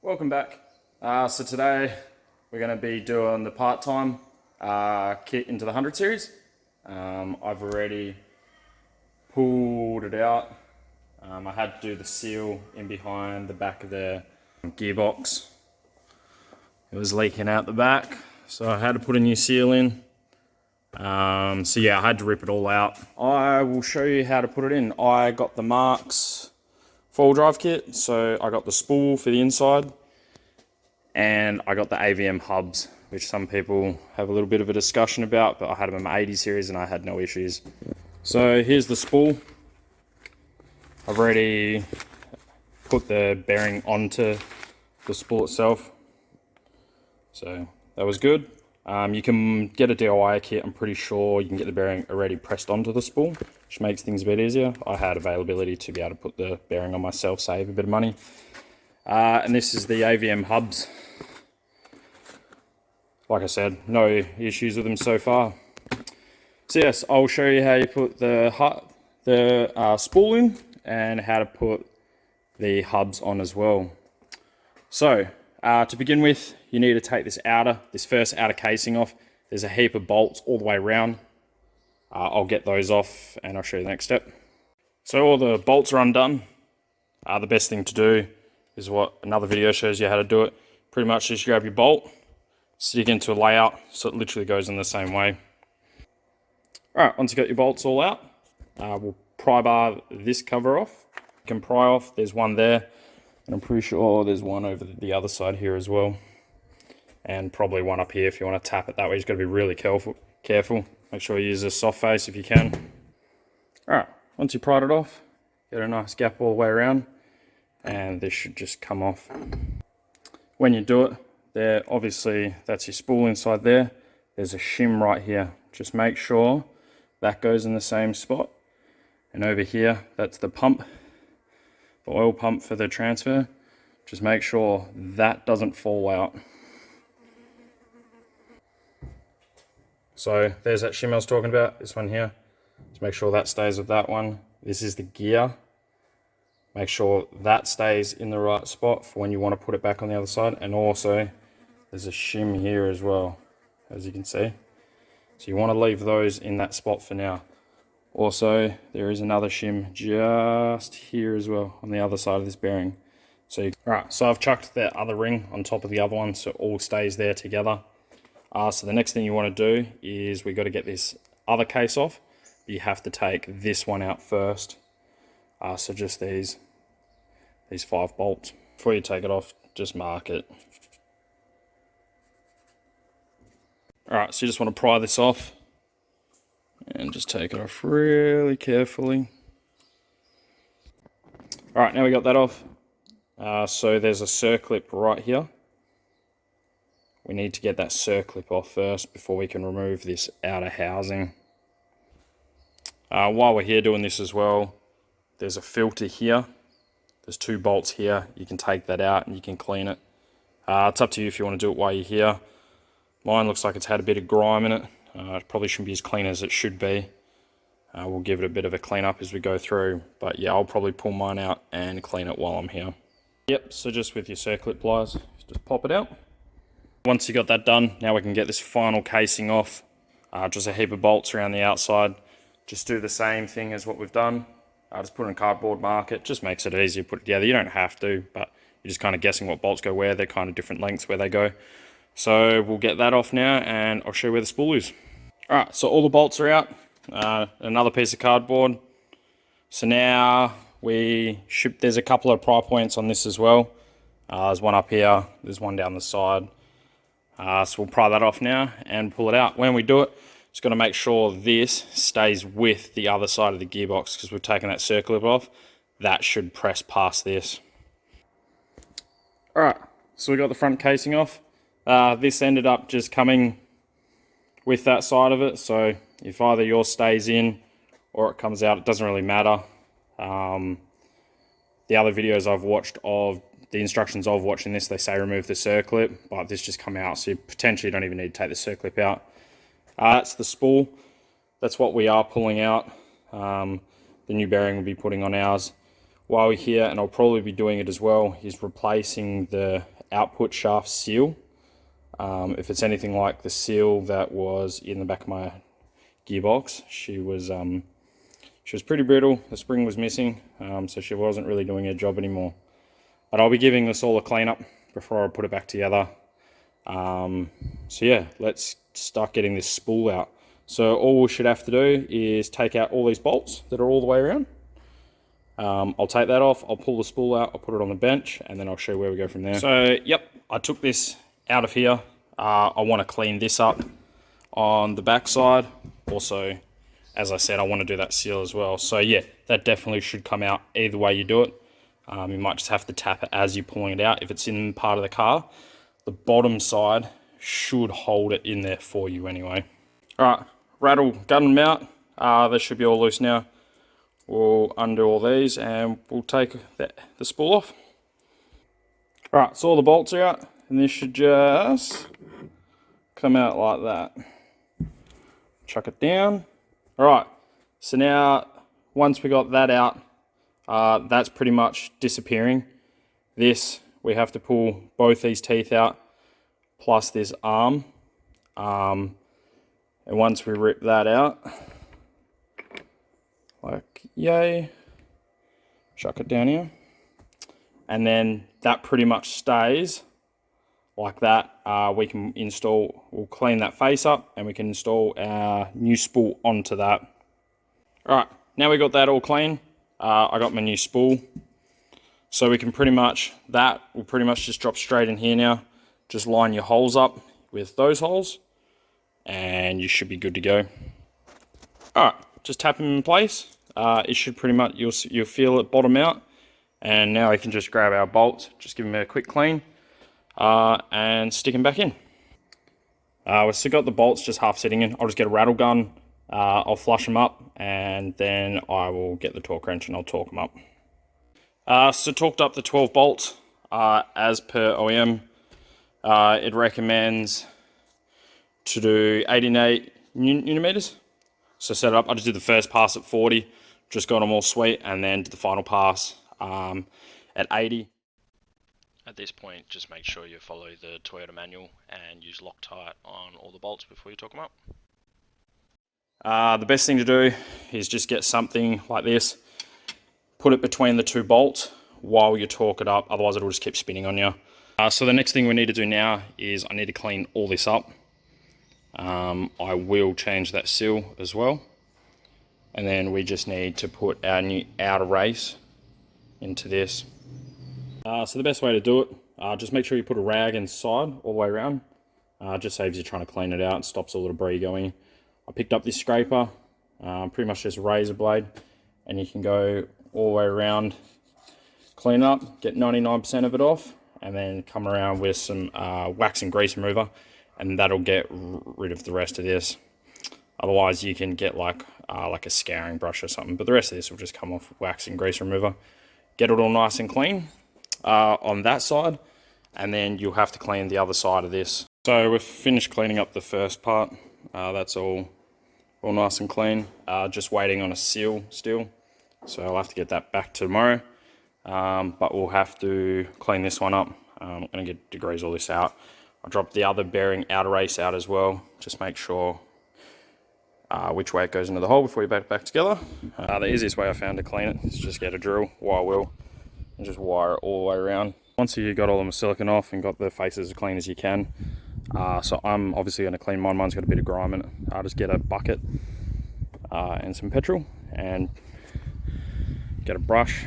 Welcome back. So today we're going to be doing the part-time kit into the 100 series. I've already pulled it out. I had to do the seal in behind the back of the gearbox. It was leaking out the back, so I had to put a new seal in. So yeah, I had to rip it all out. I will show you how to put it in. I got the Marks four-wheel drive kit, so I got the spool for the inside, and I got the AVM hubs, which some people have a little bit of a discussion about, but I had them in my 80 series and I had no issues. So here's the spool. I've already put the bearing onto the spool itself, so that was good. You can get a DIY kit. I'm pretty sure you can get the bearing already pressed onto the spool, which makes things a bit easier. I had availability to be able to put the bearing on myself, save a bit of money. And this is the AVM hubs. Like I said, no issues with them so far. So yes, I'll show you how you put the spool in and how to put the hubs on as well. So to begin with, you need to take this first outer casing off. There's a heap of bolts all the way around. I'll get those off and I'll show you the next step. So all the bolts are undone. The best thing to do is what another video shows you how to do it. Pretty much just grab your bolt, stick into a layout so it literally goes in the same way. Alright, once you got your bolts all out, we'll pry bar this cover off. You can pry off, there's one there, and I'm pretty sure there's one over the other side here as well. And probably one up here if you want to tap it that way. You've got to be really careful. Make sure you use a soft face if you can. Alright, once you pried it off, get a nice gap all the way around, and this should just come off. When you do it, obviously that's your spool inside there. There's a shim right here. Just make sure that goes in the same spot. And over here, that's the pump, the oil pump for the transfer. Just make sure that doesn't fall out. So there's that shim I was talking about, this one here. Just make sure that stays with that one. This is the gear. Make sure that stays in the right spot for when you want to put it back on the other side. And also, there's a shim here as well, as you can see. So you want to leave those in that spot for now. Also, there is another shim just here as well, on the other side of this bearing. Alright, so I've chucked that other ring on top of the other one so it all stays there together. So the next thing you want to do is we've got to get this other case off. You have to take this one out first. So just these 5 bolts. Before you take it off, just mark it. Alright, so you just want to pry this off and just take it off really carefully. Alright, now we got that off. So there's a circlip right here. We need to get that circlip off first before we can remove this outer housing. While we're here doing this as well, there's a filter here. There's 2 bolts here. You can take that out and you can clean it. It's up to you if you want to do it while you're here. Mine looks like it's had a bit of grime in it. It probably shouldn't be as clean as it should be. We'll give it a bit of a clean up as we go through. But yeah, I'll probably pull mine out and clean it while I'm here. Yep, so just with your circlip pliers, just pop it out. Once you got that done, now we can get this final casing off. Just a heap of bolts around the outside. Just do the same thing as what we've done. Just put in a cardboard mark. It just makes it easier to put it together. You don't have to, but you're just kind of guessing what bolts go where. They're kind of different lengths where they go. So we'll get that off now and I'll show you where the spool is. Alright, so all the bolts are out. Another piece of cardboard. So now there's a couple of pry points on this as well. There's one up here, there's one down the side. So we'll pry that off now and pull it out. When we do it, just got to make sure this stays with the other side of the gearbox because we've taken that circlip off. That should press past this. Alright, so we got the front casing off. This ended up just coming with that side of it. So if either yours stays in or it comes out, it doesn't really matter. The other videos I've watched of the instructions of watching this, they say remove the circlip, but this just come out, so you potentially don't even need to take the circlip out. That's the spool. That's what we are pulling out. The new bearing we'll be putting on ours. While we're here, and I'll probably be doing it as well, is replacing the output shaft seal. If it's anything like the seal that was in the back of my gearbox, she was pretty brittle. The spring was missing, so she wasn't really doing her job anymore. But I'll be giving this all a clean up before I put it back together. So yeah, let's start getting this spool out. So all we should have to do is take out all these bolts that are all the way around. I'll take that off, I'll pull the spool out, I'll put it on the bench, and then I'll show you where we go from there. So yep, I took this out of here. I want to clean this up on the back side. Also, as I said, I want to do that seal as well. So yeah, that definitely should come out either way you do it. You might just have to tap it as you're pulling it out. If it's in part of the car, the bottom side should hold it in there for you anyway. All right, rattle gun them out. They should be all loose now. We'll undo all these and we'll take the spool off. All right, so all the bolts are out, and this should just come out like that. Chuck it down. All right, so now once we got that out, that's pretty much disappearing. This, we have to pull both these teeth out, plus this arm. And once we rip that out, like yay, chuck it down here. And then that pretty much stays like that. We'll clean that face up and we can install our new spool onto that. All right, now we got that all clean. I got my new spool. So we can that will pretty much just drop straight in here now. Just line your holes up with those holes and you should be good to go. All right, just tap them in place. It should pretty much, you'll feel it bottom out. And now we can just grab our bolts, just give them a quick clean and stick them back in. We've still got the bolts just half sitting in. I'll just get a rattle gun, I'll flush them up, and then I will get the torque wrench and I'll torque them up. So torqued up the 12 bolts as per OEM. It recommends to do 88 Newton meters. So set it up, I just did the first pass at 40, just got them all sweet, and then did the final pass at 80. At this point, just make sure you follow the Toyota manual and use Loctite on all the bolts before you torque them up. The best thing to do is just get something like this, put it between the two bolts while you torque it up, otherwise it'll just keep spinning on you. So the next thing we need to do now is I need to clean all this up. I will change that seal as well. And then we just need to put our new outer race into this. So the best way to do it, just make sure you put a rag inside all the way around. Just saves you trying to clean it out and stops all the debris going. I picked up this scraper, pretty much just a razor blade, and you can go all the way around, clean up, get 99% of it off, and then come around with some wax and grease remover, and that'll get rid of the rest of this. Otherwise you can get like a scouring brush or something, but the rest of this will just come off with wax and grease remover. Get it all nice and clean on that side, and then you'll have to clean the other side of this. So we've finished cleaning up the first part. That's all nice and clean. Just waiting on a seal still, so I'll have to get that back tomorrow. But we'll have to clean this one up. I'm going to degrease all this out. I'll drop the other bearing outer race out as well. Just make sure which way it goes into the hole before you back it back together. The easiest way I found to clean it is just get a drill, wire wheel, and just wire it all the way around. Once you've got all the silicone off and got the faces as clean as you can, so I'm obviously going to clean mine. Mine's got a bit of grime in it. I'll just get a bucket and some petrol and get a brush,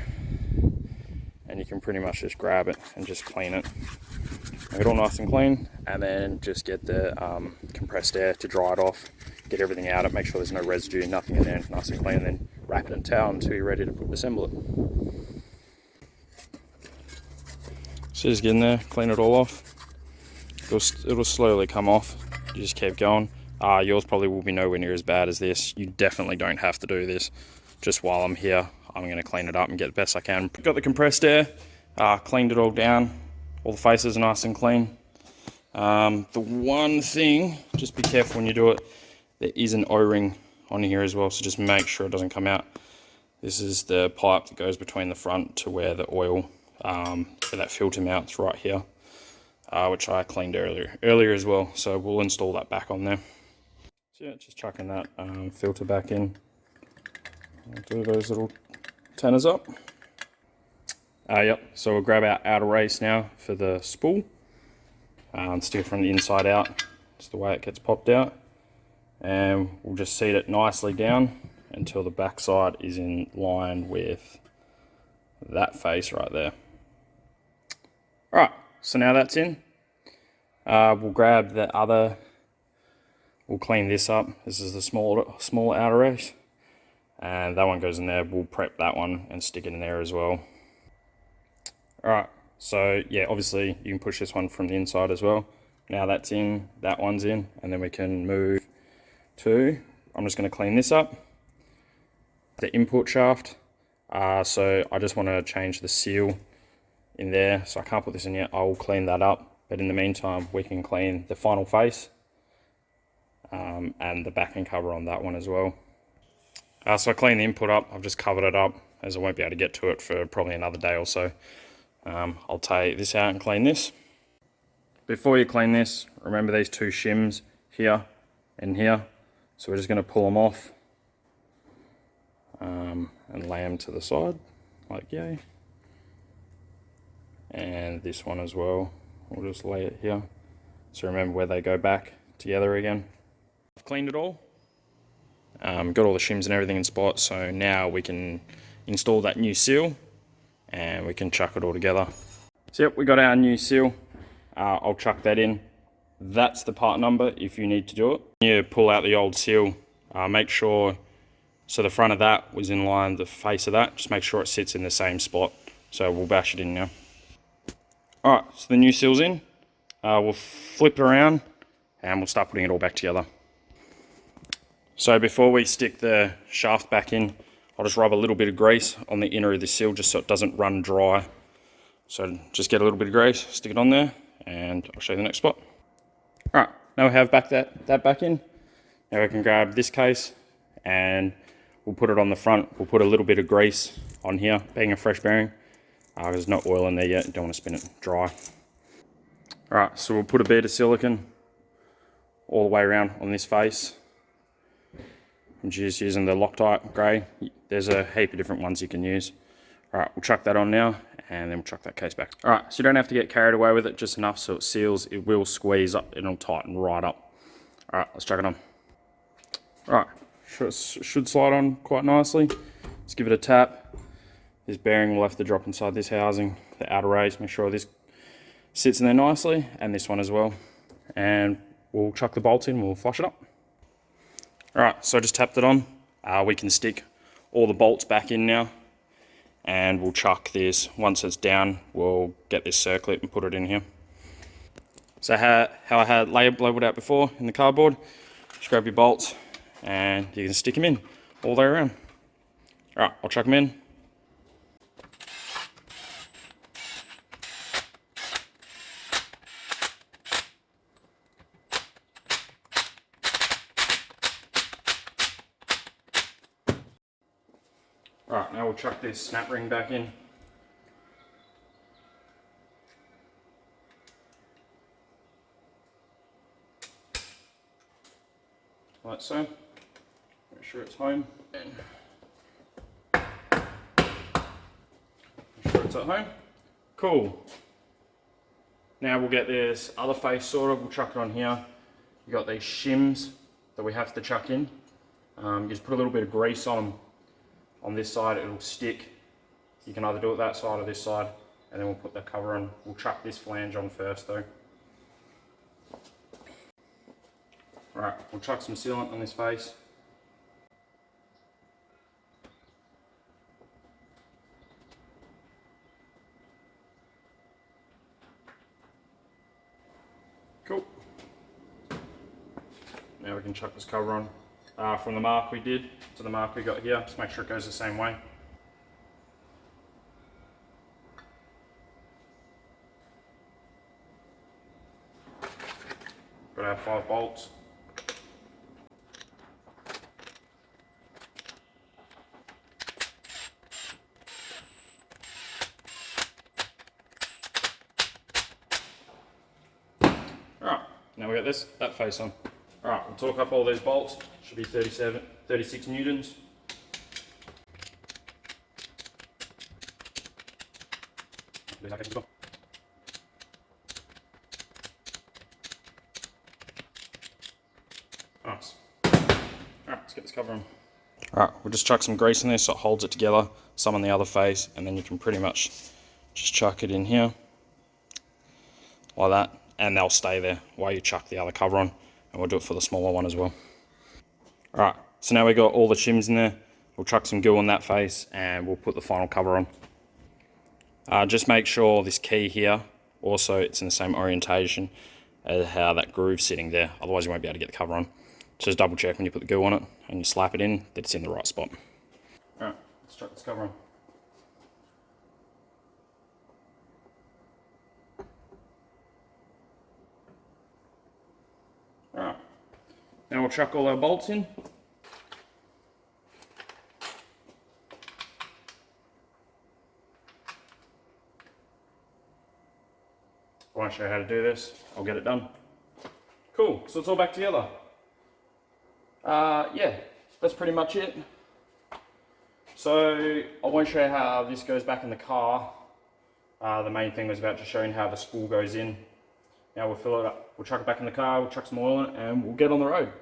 and you can pretty much just grab it and just clean it. Make it all nice and clean, and then just get the compressed air to dry it off, get everything out of it, make sure there's no residue, nothing in there, nice and clean, and then wrap it in towel until you're ready to assemble it. So just get in there, clean it all off. It'll slowly come off. You just keep going. Yours probably will be nowhere near as bad as this. You definitely don't have to do this. Just while I'm here, I'm going to clean it up and get the best I can. Got the compressed air, cleaned it all down. All the faces are nice and clean. The one thing, just be careful when you do it, there is an O-ring on here as well, so just make sure it doesn't come out. This is the pipe that goes between the front to where the oil for that filter mounts right here. which I cleaned earlier as well. So we'll install that back on there. So yeah, just chucking that filter back in. I'll do those little tanners up. Yep, so we'll grab our outer race now for the spool. Stick it from the inside out. It's the way it gets popped out. And we'll just seat it nicely down until the backside is in line with that face right there. Alright, so now that's in. We'll grab the other, we'll clean this up. This is the small outer race. And that one goes in there. We'll prep that one and stick it in there as well. Alright, so yeah, obviously you can push this one from the inside as well. Now that's in, that one's in, and then we can move to, I'm just going to clean this up. The input shaft. So I just want to change the seal in there, so I can't put this in yet. I'll clean that up, but in the meantime we can clean the final face and the backing cover on that one as well. So I cleaned the input up. I've just covered it up as I won't be able to get to it for probably another day or so. I'll take this out and clean this. Before you clean this, remember these two shims here and here. So we're just going to pull them off and lay them to the side, like yay. And this one as well, we'll just lay it here. So remember where they go back together again. I've cleaned it all. Got all the shims and everything in spot, so now we can install that new seal and we can chuck it all together. So yep, we got our new seal. I'll chuck that in. That's the part number if you need to do it. You pull out the old seal, make sure, so the front of that was in line, the face of that, just make sure it sits in the same spot. So we'll bash it in now. Alright, so the new seal's in. We'll flip it around and we'll start putting it all back together. So before we stick the shaft back in, I'll just rub a little bit of grease on the inner of the seal just so it doesn't run dry. So just get a little bit of grease, stick it on there, and I'll show you the next spot. Alright, now we have that back in. Now we can grab this case and we'll put it on the front. We'll put a little bit of grease on here, being a fresh bearing. There's no oil in there yet, you don't want to spin it dry. Alright, so we'll put a bead of silicone all the way around on this face. I'm just using the Loctite grey. There's a heap of different ones you can use. Alright, we'll chuck that on now, and then we'll chuck that case back. Alright, so you don't have to get carried away with it, just enough so it seals. It will squeeze up, it'll tighten right up. Alright, let's chuck it on. Alright, should slide on quite nicely. Let's give it a tap. This bearing will have to drop inside this housing, the outer race, make sure this sits in there nicely, and this one as well. And we'll chuck the bolts in, we'll flush it up. Alright, so I just tapped it on. We can stick all the bolts back in now, and we'll chuck this. Once it's down, we'll get this circlip and put it in here. So how I had labelled out before in the cardboard, just grab your bolts and you can stick them in all the way around. Alright, I'll chuck them in. Alright, now we'll chuck this snap ring back in. Like so. Make sure it's home. And make sure it's at home. Cool. Now we'll get this other face sorted. We'll chuck it on here. You got these shims that we have to chuck in. You just put a little bit of grease on them. On this side it'll stick. You can either do it that side or this side, and then we'll put the cover on. We'll chuck this flange on first though. Alright, we'll chuck some sealant on this face. Cool. Now we can chuck this cover on. From the mark we did to the mark we got here, just make sure it goes the same way. Got our 5 bolts. Now we got that face on. Alright, we'll torque up all these bolts. Should be 36 newtons. Nice. Alright, let's get this cover on. Alright, we'll just chuck some grease in there so it holds it together, some on the other face, and then you can pretty much just chuck it in here, like that, and they'll stay there while you chuck the other cover on, and we'll do it for the smaller one as well. Alright, so now we've got all the shims in there, we'll chuck some glue on that face, and we'll put the final cover on. Just make sure this key here, also it's in the same orientation as how that groove's sitting there, otherwise you won't be able to get the cover on. Just double check when you put the glue on it and you slap it in that it's in the right spot. Alright, let's chuck this cover on. Alright, now we'll chuck all our bolts in. I won't show you how to do this, I'll get it done. Cool, so it's all back together. Yeah, that's pretty much it. So I won't show you how this goes back in the car. The main thing was about just showing how the spool goes in. Now we'll fill it up, we'll chuck it back in the car, we'll chuck some oil in it, and we'll get on the road.